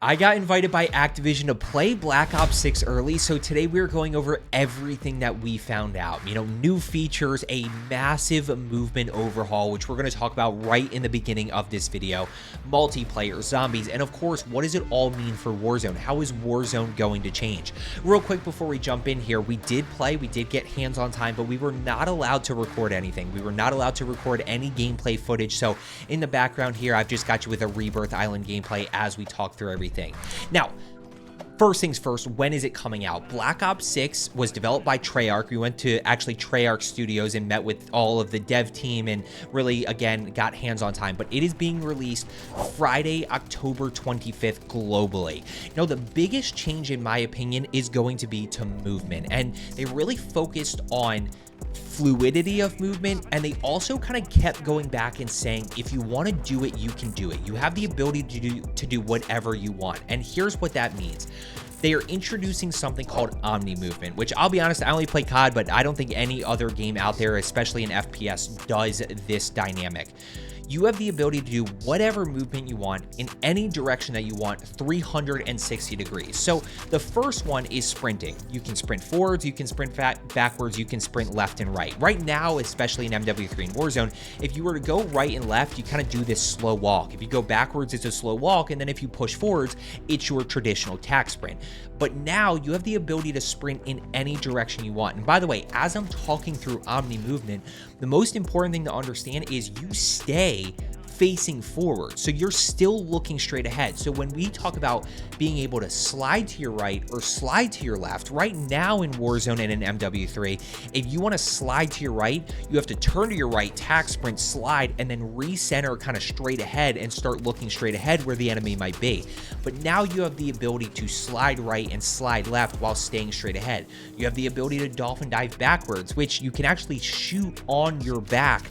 I got invited by Activision to play Black Ops 6 early, so today we're going over everything that we found out. New features, a massive movement overhaul, which we're going to talk about right in the beginning of this video, multiplayer, zombies, and of course, what does it all mean for Warzone? How is Warzone going to change? Real quick before we jump in here, we did get hands-on time, but we were not allowed to record anything. We were not allowed to record any gameplay footage, so in the background here, I've just got you with a Rebirth Island gameplay as we talk through everything. Now, first things first, when is it coming out? Black Ops 6 was developed by Treyarch. We went to actually Treyarch Studios and met with all of the dev team and really, again, got hands-on time. But it is being released Friday, October 25th globally. The biggest change, in my opinion, is going to be to movement. And they really focused on fluidity of movement, and they also kind of kept going back and saying, if you want to do it, you can do it. You have the ability to do whatever you want. And here's what that means. They are introducing something called Omnimovement, which I'll be honest, I only play COD, but I don't think any other game out there, especially in FPS, does this dynamic. You have the ability to do whatever movement you want in any direction that you want, 360 degrees. So the first one is sprinting. You can sprint forwards, you can sprint backwards, you can sprint left and right. Right now, especially in MW3 and Warzone, if you were to go right and left, you kind of do this slow walk. If you go backwards, it's a slow walk, and then if you push forwards, it's your traditional tack sprint. But now you have the ability to sprint in any direction you want. And by the way, as I'm talking through Omnimovement, the most important thing to understand is you stay facing forward. So you're still looking straight ahead. So when we talk about being able to slide to your right or slide to your left, right now in Warzone and in MW3, if you want to slide to your right, you have to turn to your right, tack sprint, slide, and then recenter kind of straight ahead and start looking straight ahead where the enemy might be. But now you have the ability to slide right and slide left while staying straight ahead. You have the ability to dolphin dive backwards, which you can actually shoot on your back,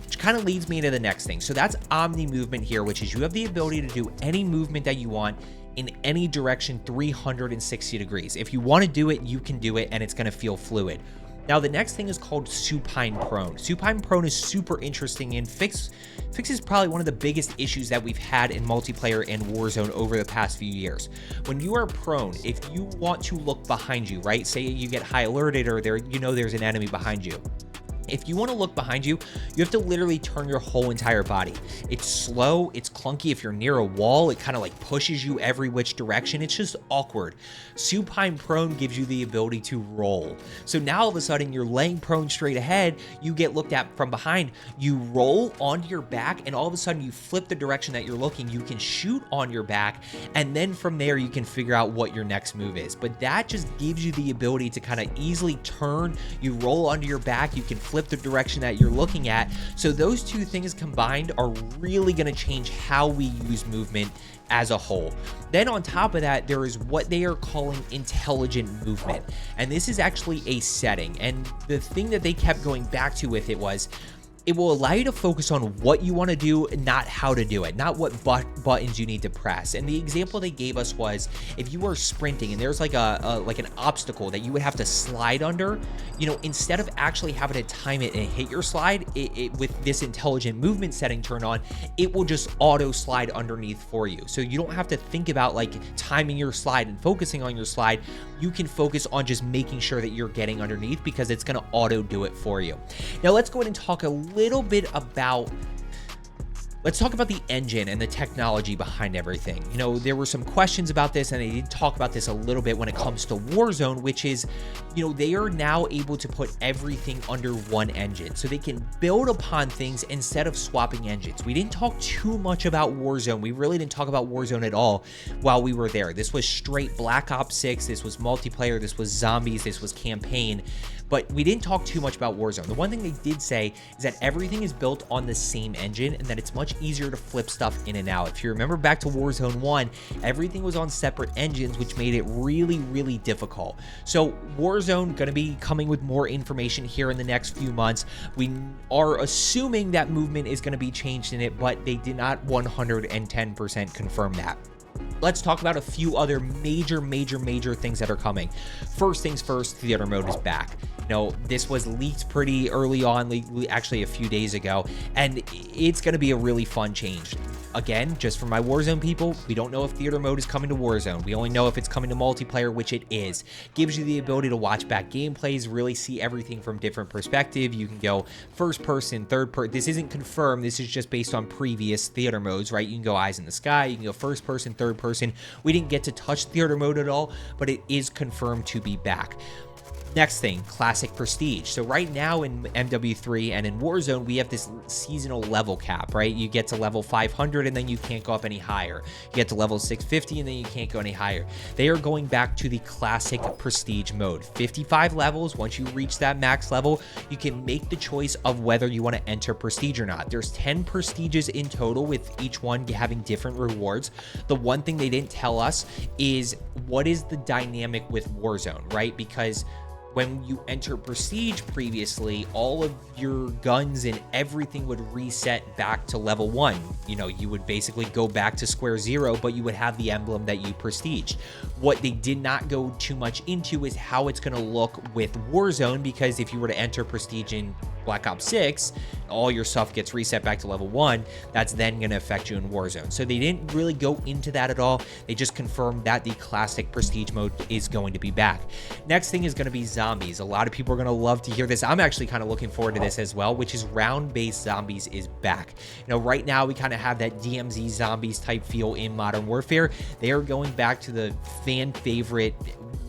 which kind of leads me into the next thing. So that's Omnimovement here, which is you have the ability to do any movement that you want in any direction, 360 degrees. If you want to do it, you can do it, and it's going to feel fluid. Now, the next thing is called Supine Prone. Supine Prone is super interesting and fixes probably one of the biggest issues that we've had in multiplayer and Warzone over the past few years. When you are prone, if you want to look behind you, right? Say you get high alerted or there's an enemy behind you. If you want to look behind you, you have to literally turn your whole entire body. It's slow, it's clunky. If you're near a wall, it kind of like pushes you every which direction. It's just awkward. Supine Prone gives you the ability to roll. So now all of a sudden you're laying prone straight ahead, you get looked at from behind, you roll onto your back, and all of a sudden you flip the direction that you're looking, you can shoot on your back, and then from there you can figure out what your next move is. But that just gives you the ability to kind of easily turn, you roll onto your back, you can flip the direction that you're looking at. So those two things combined are really going to change how we use movement as a whole. Then on top of that, there is what they are calling intelligent movement. And this is actually a setting. And the thing that they kept going back to with it was, it will allow you to focus on what you want to do, not how to do it, not what buttons you need to press. And the example they gave us was, if you were sprinting and there's like an obstacle that you would have to slide under, instead of actually having to time it and hit your slide, with this intelligent movement setting turned on, it will just auto slide underneath for you. So you don't have to think about like timing your slide and focusing on your slide. You can focus on just making sure that you're getting underneath, because it's going to auto do it for you. Now let's go ahead and talk a little bit about let's talk about the engine and the technology behind everything. There were some questions about this, and they did talk about this a little bit when it comes to Warzone, which is, they are now able to put everything under one engine. So they can build upon things instead of swapping engines. We didn't talk too much about Warzone. We really didn't talk about Warzone at all while we were there. This was straight Black Ops 6. This was multiplayer. This was zombies. This was campaign. But we didn't talk too much about Warzone. The one thing they did say is that everything is built on the same engine and that it's much easier to flip stuff in and out. If you remember back to Warzone 1, everything was on separate engines, which made it really, really difficult. So Warzone going to be coming with more information here in the next few months. We are assuming that movement is going to be changed in it, but they did not 110% confirm that. Let's talk about a few other major things that are coming. First things first, theater mode is back. This was leaked pretty early on, actually a few days ago, and it's going to be a really fun change. Again, just for my Warzone people, we don't know if theater mode is coming to Warzone. We only know if it's coming to multiplayer, which it is. Gives you the ability to watch back gameplays, really see everything from different perspective. You can go first person, third person. This isn't confirmed. This is just based on previous theater modes, right? You can go eyes in the sky. You can go first person, third person. We didn't get to touch theater mode at all, but it is confirmed to be back. Next thing, classic prestige. So right now in MW3 and in Warzone, we have this seasonal level cap, right? You get to level 500 and then you can't go up any higher. You get to level 650 and then you can't go any higher. They are going back to the classic prestige mode. 55 levels. Once you reach that max level, you can make the choice of whether you want to enter prestige or not. There's 10 prestiges in total, with each one having different rewards. The one thing they didn't tell us is what is the dynamic with Warzone, right? Because when you enter prestige previously, all of your guns and everything would reset back to level 1. You would basically go back to square zero, but you would have the emblem that you prestiged. What they did not go too much into is how it's going to look with Warzone, because if you were to enter prestige in Black Ops 6, all your stuff gets reset back to level 1. That's then going to affect you in Warzone. So they didn't really go into that at all. They just confirmed that the classic prestige mode is going to be back. Next thing is going to be zombies. A lot of people are going to love to hear this. I'm actually kind of looking forward to this as well, which is round-based zombies is back. Right now we kind of have that DMZ zombies type feel in Modern Warfare. They are going back to the fan favorite,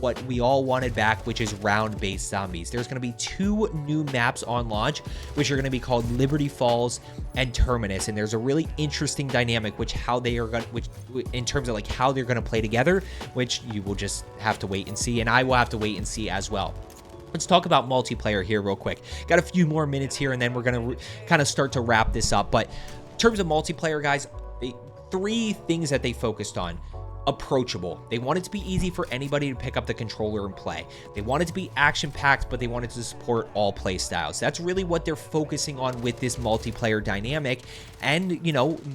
what we all wanted back, which is round-based zombies. There's going to be 2 new maps on launch, which are going to be called Liberty Falls and Terminus, and there's a really interesting dynamic in terms of like how they're going to play together, which you will just have to wait and see, and I will have to wait and see as well. Let's talk about multiplayer here real quick. Got a few more minutes here, and then we're going to kind of start to wrap this up. But in terms of multiplayer, guys, 3 things that they focused on. Approachable. They want it to be easy for anybody to pick up the controller and play. They want it to be action-packed, but they want it to support all play styles. That's really what they're focusing on with this multiplayer dynamic. And,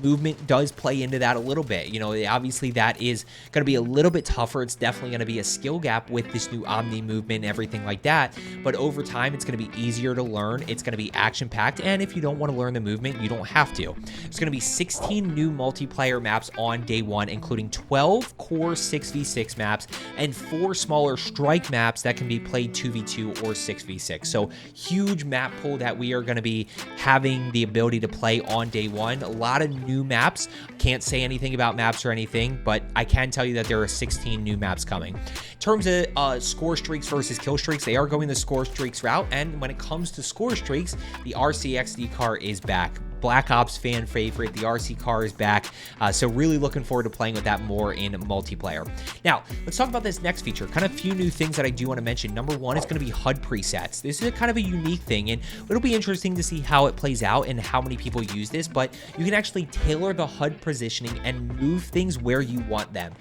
movement does play into that a little bit. Obviously that is going to be a little bit tougher. It's definitely going to be a skill gap with this new Omni movement and everything like that. But over time, it's going to be easier to learn. It's going to be action-packed. And if you don't want to learn the movement, you don't have to. There's going to be 16 new multiplayer maps on day 1, including 12 core 6v6 maps and 4 smaller strike maps that can be played 2v2 or 6v6. So huge map pool that we are going to be having the ability to play on day 1. A lot of new maps. Can't say anything about maps or anything, but I can tell you that there are 16 new maps coming. In terms of score streaks versus kill streaks, they are going the score streaks route, and when it comes to score streaks, the RCXD car is back. Black Ops fan favorite, the RC car is back, so really looking forward to playing with that more in multiplayer. Now, let's talk about this next feature. Kind of a few new things that I do want to mention. Number 1 is going to be HUD presets. This is kind of a unique thing, and it'll be interesting to see how it plays out and how many people use this, but you can actually tailor the HUD positioning and move things where you want them.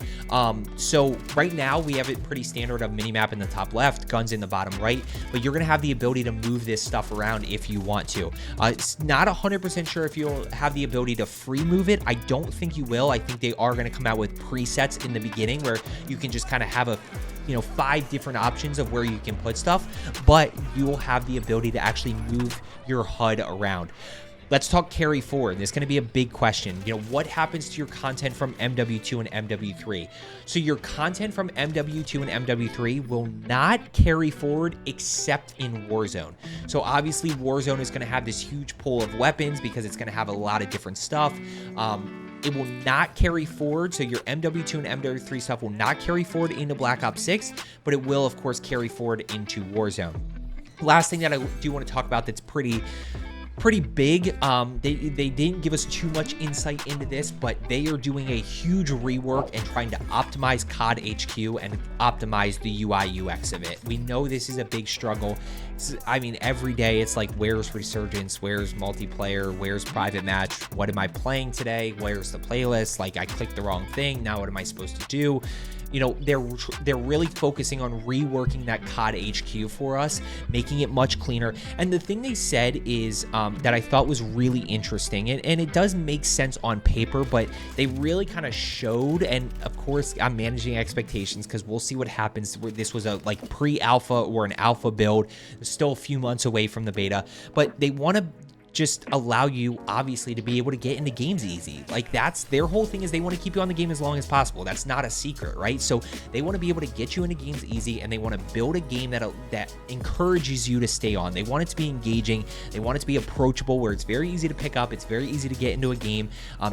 So right now, we have it pretty standard of minimap in the top left, guns in the bottom right, but you're going to have the ability to move this stuff around if you want to. It's not 100% sure if you'll have the ability to free move it. I don't think you will. I think they are going to come out with presets in the beginning where you can just kind of have 5 different options of where you can put stuff, but you will have the ability to actually move your HUD around. Let's talk carry forward. This is going to be a big question. What happens to your content from MW2 and MW3? So your content from MW2 and MW3 will not carry forward except in Warzone. So obviously Warzone is going to have this huge pool of weapons because it's going to have a lot of different stuff. It will not carry forward. So your MW2 and MW3 stuff will not carry forward into Black Ops 6, but it will of course carry forward into Warzone. Last thing that I do want to talk about that's pretty big. They didn't give us too much insight into this, but they are doing a huge rework and trying to optimize COD HQ and optimize the UI UX of it. We know this is a big struggle. Every day it's like, where's Resurgence? Where's multiplayer? Where's private match? What am I playing today? Where's the playlist? Like, I clicked the wrong thing. Now what am I supposed to do? They're really focusing on reworking that COD HQ for us, making it much cleaner. And the thing they said is that I thought was really interesting, and it does make sense on paper, but they really kind of showed, and of course I'm managing expectations because we'll see what happens. This was a like pre-alpha or an alpha build, still a few months away from the beta, but they want to just allow you obviously to be able to get into games easy. Like that's their whole thing, is they want to keep you on the game as long as possible. That's not a secret, right? So they want to be able to get you into games easy, and they want to build a game that encourages you to stay on. They want it to be engaging. They want it to be approachable, where it's very easy to pick up. It's very easy to get into a game.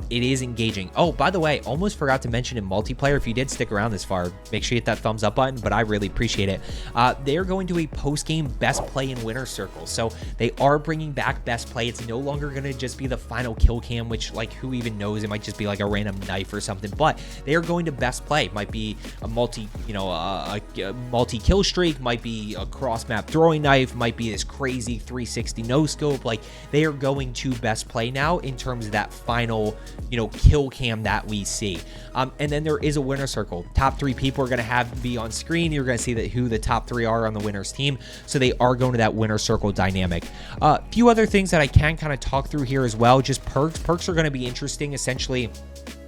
It is engaging. Oh, by the way, almost forgot to mention in multiplayer, if you did stick around this far, make sure you hit that thumbs up button, but I really appreciate it. They're going to a post-game best play and winner circle. So they are bringing back best play. It's no longer going to just be the final kill cam, which, like, who even knows? It might just be like a random knife or something, but they are going to best play. Might be a multi kill streak, might be a cross map throwing knife, might be this crazy 360 no scope. Like, they are going to best play now in terms of that final, kill cam that we see. And then there is a winner circle. Top 3 people are going to be on screen. You're going to see who the top 3 are on the winner's team. So they are going to that winner circle dynamic. A few other things that I can kind of talk through here as well. Just perks. Perks are going to be interesting. Essentially,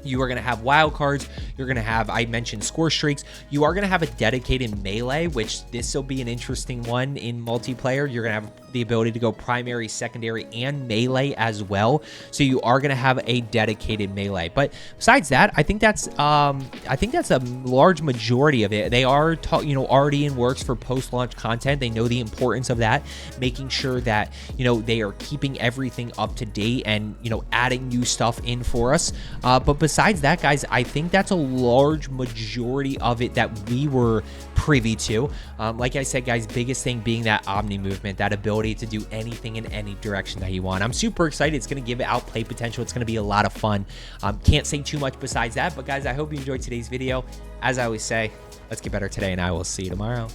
you are going to have wild cards. You're going to have, I mentioned, score streaks. You are going to have a dedicated melee, which this will be an interesting one in multiplayer. You're going to have the ability to go primary, secondary, and melee as well. So you are going to have a dedicated melee. But besides that, I think that's a large majority of it. They are already in works for post-launch content. They know the importance of that, making sure that they are keeping everything up to date and adding new stuff in for us. But besides that, guys, I think that's a large majority of it that we were privy to. Like I said, guys, biggest thing being that Omnimovement, that ability to do anything in any direction that you want. I'm super excited. It's going to give it outplay potential. It's going to be a lot of fun. Can't say too much besides that, but guys, I hope you enjoyed today's video. As I always say, let's get better today, and I will see you tomorrow.